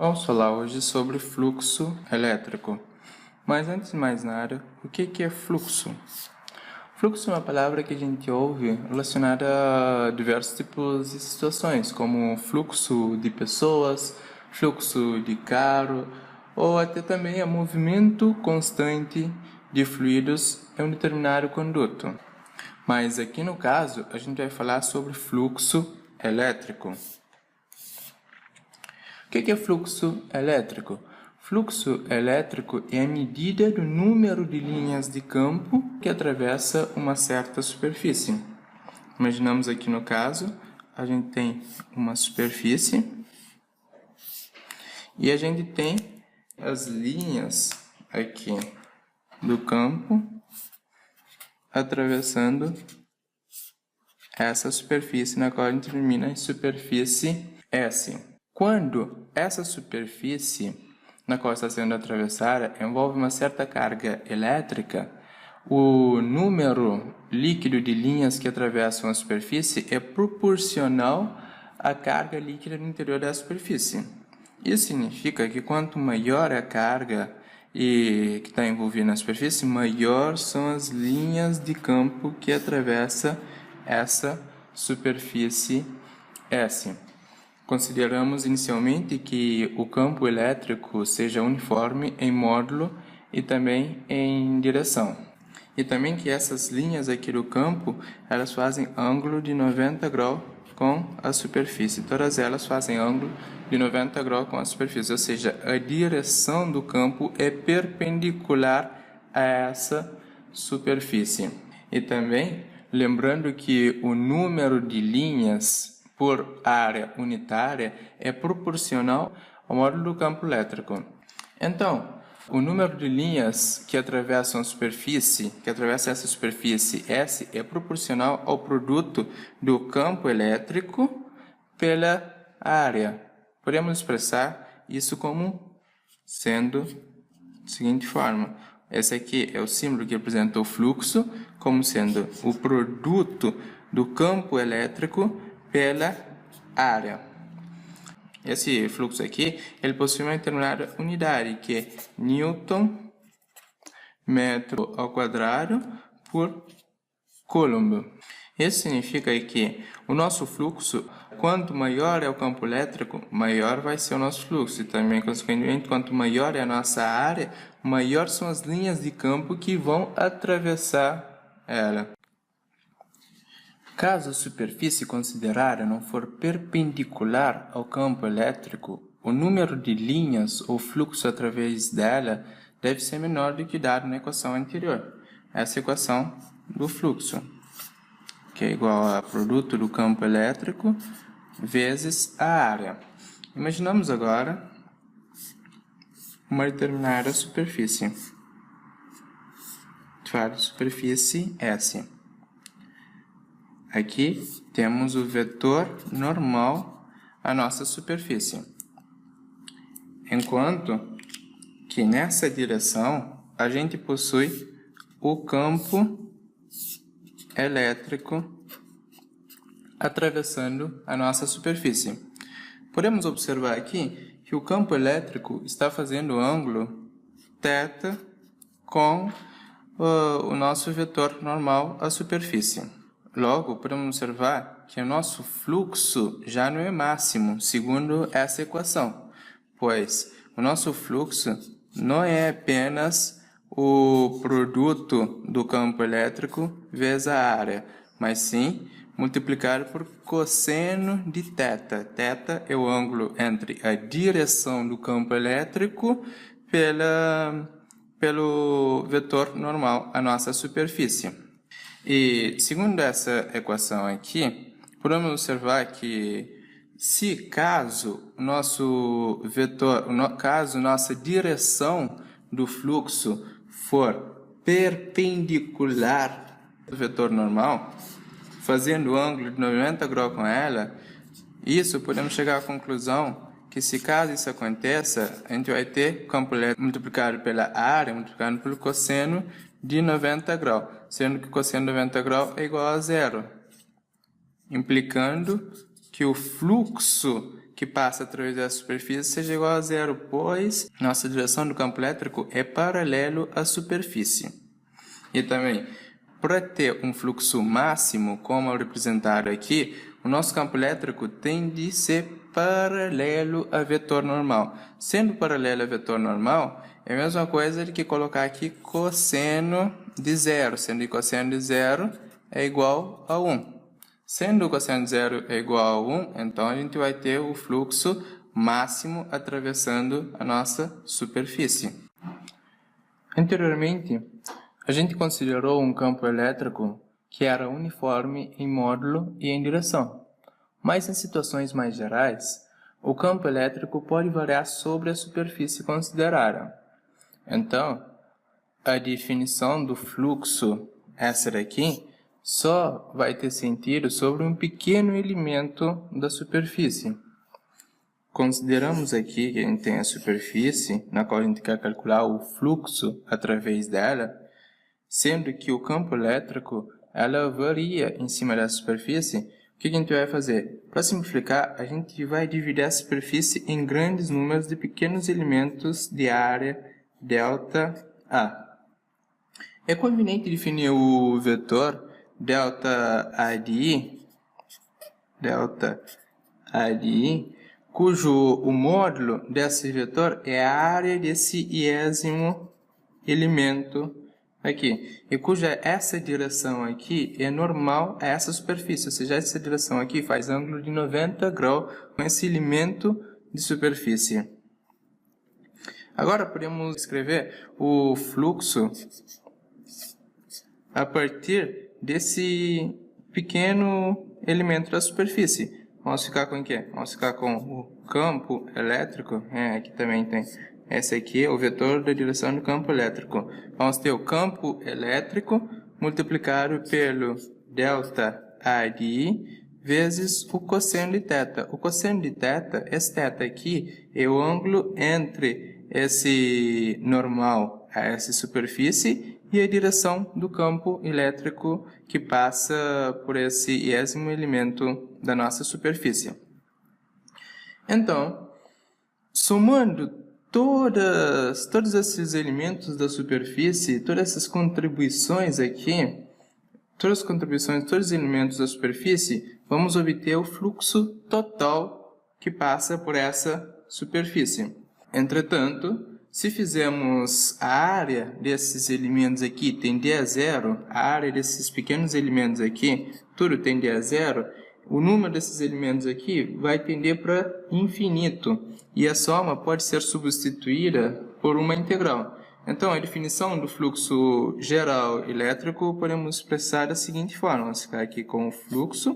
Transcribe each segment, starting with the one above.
Vamos falar hoje sobre fluxo elétrico. Mas antes de mais nada, o que é fluxo? Fluxo é uma palavra que a gente ouve relacionada a diversos tipos de situações, como fluxo de pessoas, fluxo de carro, ou até também a movimento constante de fluidos em um determinado conduto. Mas aqui no caso, a gente vai falar sobre fluxo elétrico. O que é fluxo elétrico? Fluxo elétrico é a medida do número de linhas de campo que atravessa uma certa superfície. Imaginamos aqui no caso, a gente tem uma superfície e a gente tem as linhas aqui do campo atravessando essa superfície, na qual a gente determina em superfície S. Quando essa superfície na qual está sendo atravessada envolve uma certa carga elétrica, o número líquido de linhas que atravessam a superfície é proporcional à carga líquida no interior da superfície. Isso significa que quanto maior é a carga que está envolvida na superfície, maior são as linhas de campo que atravessa essa superfície S. Consideramos inicialmente que o campo elétrico seja uniforme em módulo e também em direção. E também que essas linhas aqui do campo, elas fazem ângulo de 90 graus com a superfície. Todas elas fazem ângulo de 90 graus com a superfície, ou seja, a direção do campo é perpendicular a essa superfície. E também, lembrando que o número de linhas por área unitária é proporcional ao módulo do campo elétrico. Então, o número de linhas que atravessam a superfície, essa superfície S, é proporcional ao produto do campo elétrico pela área. Podemos expressar isso como sendo da seguinte forma. Esse aqui é o símbolo que representa o fluxo, como sendo o produto do campo elétrico pela área. Esse fluxo aqui, ele possui uma determinada unidade, que é Newton metro ao quadrado por Coulomb. Isso significa que o nosso fluxo, quanto maior é o campo elétrico, maior vai ser o nosso fluxo. E também, consequentemente, quanto maior é a nossa área, maior são as linhas de campo que vão atravessar ela. Caso a superfície considerada não for perpendicular ao campo elétrico, o número de linhas ou fluxo através dela deve ser menor do que dado na equação anterior. Essa é a equação do fluxo, que é igual a produto do campo elétrico vezes a área. Imaginamos agora uma determinada superfície. Superfície S. Aqui temos o vetor normal à nossa superfície. Enquanto que nessa direção a gente possui o campo elétrico atravessando a nossa superfície. Podemos observar aqui que o campo elétrico está fazendo ângulo θ com o nosso vetor normal à superfície. Logo, podemos observar que o nosso fluxo já não é máximo, segundo essa equação, pois o nosso fluxo não é apenas o produto do campo elétrico vezes a área, mas sim multiplicado por cosseno de θ. Θ é o ângulo entre a direção do campo elétrico pelo vetor normal à nossa superfície. E, segundo essa equação aqui, podemos observar que caso nossa direção do fluxo for perpendicular ao vetor normal, fazendo ângulo de 90 graus com ela, isso podemos chegar à conclusão que se caso isso aconteça, a gente vai ter o campo elétrico multiplicado pela área, multiplicado pelo cosseno de 90 graus, sendo que o cosseno de 90 graus é igual a zero, implicando que o fluxo que passa através da superfície seja igual a zero, pois nossa direção do campo elétrico é paralelo à superfície. E também, para ter um fluxo máximo, como representado aqui, o nosso campo elétrico tem de ser paralelo a vetor normal. Sendo paralelo a vetor normal, é a mesma coisa de que colocar aqui cosseno de zero, sendo que cosseno de zero é igual a 1. Sendo o cosseno de zero é igual a 1, então a gente vai ter o fluxo máximo atravessando a nossa superfície. Anteriormente, a gente considerou um campo elétrico que era uniforme em módulo e em direção. Mas em situações mais gerais, o campo elétrico pode variar sobre a superfície considerada. Então, a definição do fluxo, essa daqui, só vai ter sentido sobre um pequeno elemento da superfície. Consideramos aqui que a gente tem a superfície, na qual a gente quer calcular o fluxo através dela, sendo que o campo elétrico ela varia em cima da superfície. O que a gente vai fazer? Para simplificar, a gente vai dividir a superfície em grandes números de pequenos elementos de área ΔA. É conveniente definir o vetor ΔA de I, cujo o módulo desse vetor é a área desse iésimo elemento aqui, e cuja essa direção aqui é normal a essa superfície, ou seja, essa direção aqui faz ângulo de 90 graus com esse elemento de superfície. Agora podemos escrever o fluxo a partir desse pequeno elemento da superfície. Vamos ficar com o quê? Vamos ficar com o campo elétrico. Aqui também tem. Esse aqui é o vetor da direção do campo elétrico. Vamos ter o campo elétrico multiplicado pelo ΔA de I vezes o cosseno de θ. O cosseno de θ, esse θ aqui, é o ângulo entre esse normal a essa superfície e a direção do campo elétrico que passa por esse iésimo elemento da nossa superfície. Então, somando todos esses elementos da superfície, todas essas contribuições aqui, todos os elementos da superfície, vamos obter o fluxo total que passa por essa superfície. Entretanto, se fizermos a área desses elementos aqui tender a zero, a área desses pequenos elementos aqui, tudo tende a zero, o número desses elementos aqui vai tender para infinito, e a soma pode ser substituída por uma integral. Então, a definição do fluxo geral elétrico podemos expressar da seguinte forma. Vamos ficar aqui com o fluxo,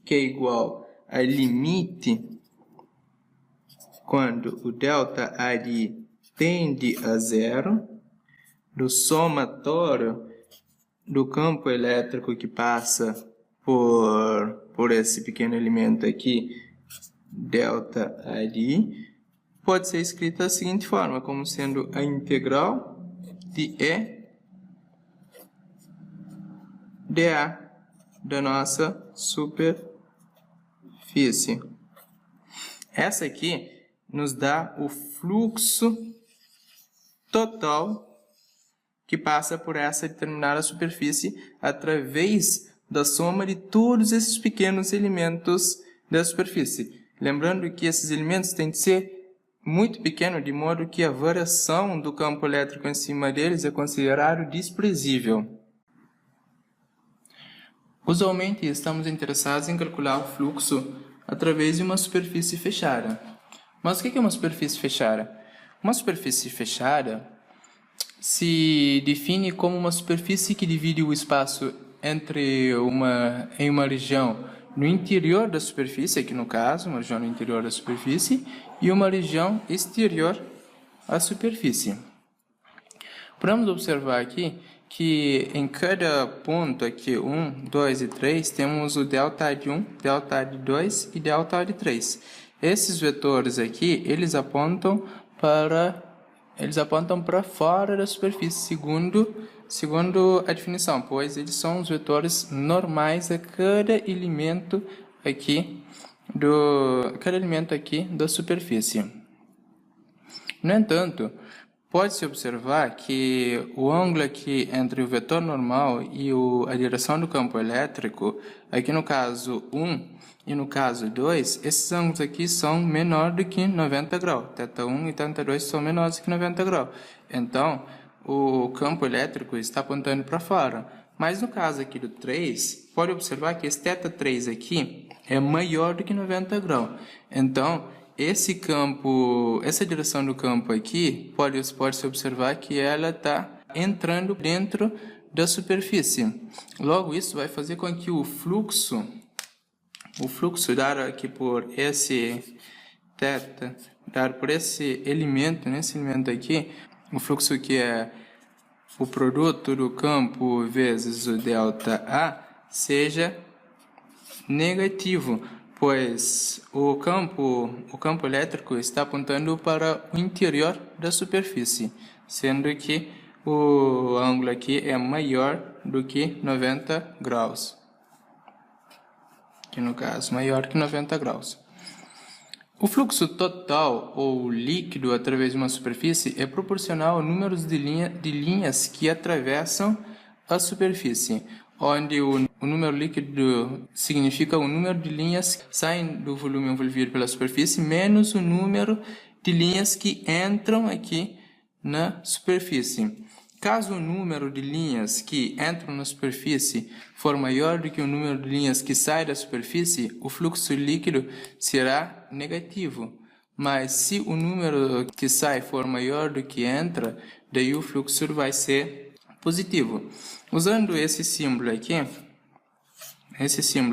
que é igual a limite quando o ΔA de I tende a zero, do somatório do campo elétrico que passa por esse pequeno elemento aqui, ΔA de I, pode ser escrita da seguinte forma, como sendo a integral de E dA da nossa superfície. Essa aqui nos dá o fluxo total que passa por essa determinada superfície através da soma de todos esses pequenos elementos da superfície. Lembrando que esses elementos têm de ser muito pequenos, de modo que a variação do campo elétrico em cima deles é considerado desprezível. Usualmente estamos interessados em calcular o fluxo através de uma superfície fechada. Mas o que é uma superfície fechada? Uma superfície fechada se define como uma superfície que divide o espaço em uma região no interior da superfície, aqui no caso, uma região no interior da superfície, e uma região exterior à superfície. Podemos observar aqui que em cada ponto, aqui 1, 2 e 3, temos o ΔA de 1, ΔA de 2 e ΔA de 3. Esses vetores aqui, eles apontam para fora da superfície, segundo a definição, pois eles são os vetores normais a cada elemento aqui aquele elemento aqui da superfície. No entanto, pode-se observar que o ângulo aqui entre o vetor normal e a direção do campo elétrico, aqui no caso 1 e no caso 2, esses ângulos aqui são menores do que 90 graus. θ1 e θ2 são menores do que 90 graus. Então, o campo elétrico está apontando para fora. Mas no caso aqui do 3, pode observar que esse θ3 aqui é maior do que 90 graus. Então, essa direção do campo aqui, pode-se observar que ela está entrando dentro da superfície. Logo, isso vai fazer com que o fluxo dado aqui por esse θ, dado por esse elemento, nesse elemento aqui, o fluxo que é o produto do campo vezes o ΔA, seja negativo, pois o campo elétrico está apontando para o interior da superfície, sendo que o ângulo aqui é maior do que 90 graus. Aqui no caso, maior que 90 graus. O fluxo total ou líquido através de uma superfície é proporcional ao número de linhas que atravessam a superfície, onde o número líquido significa o número de linhas que saem do volume envolvido pela superfície menos o número de linhas que entram aqui na superfície. Caso o número de linhas que entram na superfície for maior do que o número de linhas que saem da superfície, o fluxo líquido será negativo. Mas se o número que sai for maior do que entra, daí o fluxo vai ser positivo. Usando esse símbolo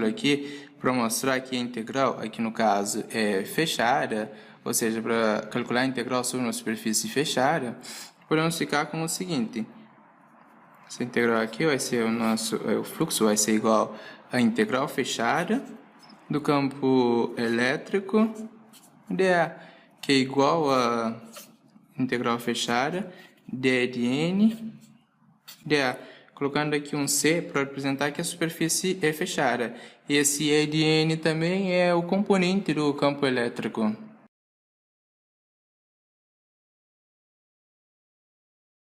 aqui para mostrar que a integral, aqui no caso, é fechada, ou seja, para calcular a integral sobre uma superfície fechada, podemos ficar com o seguinte: essa integral aqui vai ser o fluxo vai ser igual à integral fechada do campo elétrico dA, que é igual a integral fechada d de n dA. Colocando aqui um C para representar que a superfície é fechada. E esse E de n também é o componente do campo elétrico.